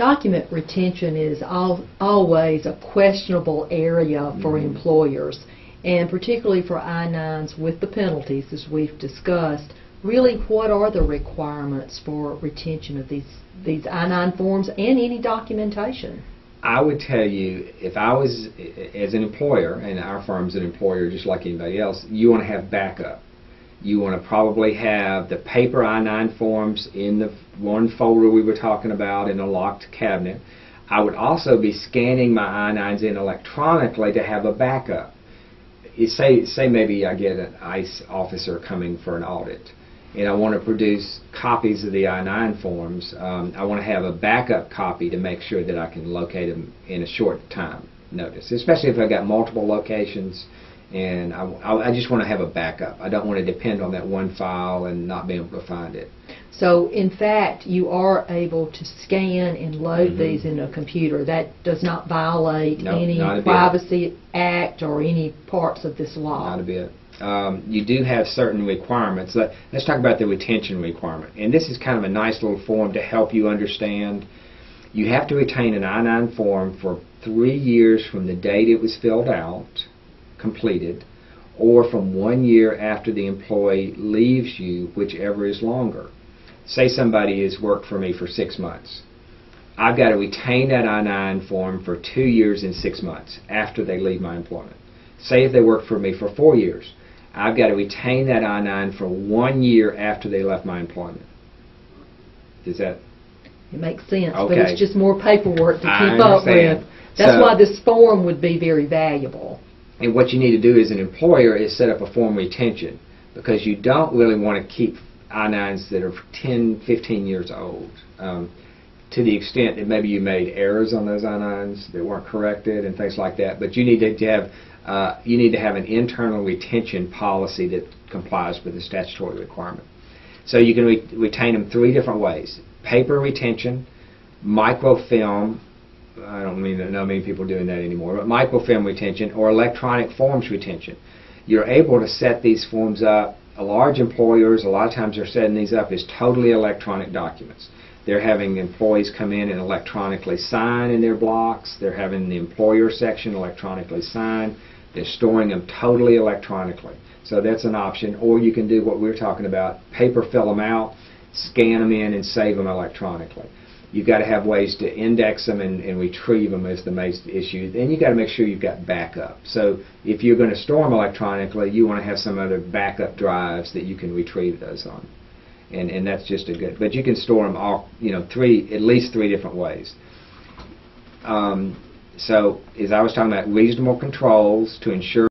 Document retention is always a questionable area for employers, and particularly for I-9s with the penalties, as we've discussed. Really, what are the requirements for retention of these I-9 forms and any documentation? I would tell you, if I was, as an employer, and our firm's an employer just like anybody else, you want to have backup. You want to probably have the paper I-9 forms in the one folder we were talking about in a locked cabinet. I would also be scanning my I-9s in electronically to have a backup. Say maybe I get an ICE officer coming for an audit, and I want to produce copies of the I-9 forms. I want to have a backup copy to make sure that I can locate them in a short time notice, especially if I've got multiple locations, and I just want to have a backup. I don't want to depend on that one file and not be able to find it. So, in fact, you are able to scan and load these in a computer. That does not violate any Privacy Act or any parts of this law. Not a bit. You do have certain requirements. Let's talk about the retention requirement. And this is kind of a nice little form to help you understand. You have to retain an I-9 form for 3 years from the date it was filled out, completed, or from 1 year after the employee leaves you, whichever is longer. Say somebody has worked for me for 6 months. I've got to retain that I-9 form for 2 years and 6 months after they leave my employment. Say if they worked for me for 4 years, I've got to retain that I-9 for 1 year after they left my employment. Does that? It makes sense, okay. But it's just more paperwork to keep up with. That's why this form would be very valuable. And what you need to do as an employer is set up a form retention, because you don't really want to keep I-9s that are 10, 15 years old. To the extent that maybe you made errors on those I-9s that weren't corrected and things like that, but you need to have an internal retention policy that complies with the statutory requirement. So you can retain them 3 different ways: paper retention, microfilm. I don't know many people doing that anymore, but microfilm retention, or electronic forms retention. You're able to set these forms up. Large employers, a lot of times they're setting these up as totally electronic documents. They're having employees come in and electronically sign in their blocks. They're having the employer section electronically sign. They're storing them totally electronically. So that's an option. Or you can do what we're talking about: paper fill them out, scan them in, and save them electronically. You've got to have ways to index them and retrieve them is the main issue. Then you've got to make sure you've got backup. So if you're going to store them electronically, you want to have some other backup drives that you can retrieve those on. And that's just a good. But you can store them all, at least 3 different ways. So as I was talking about, reasonable controls to ensure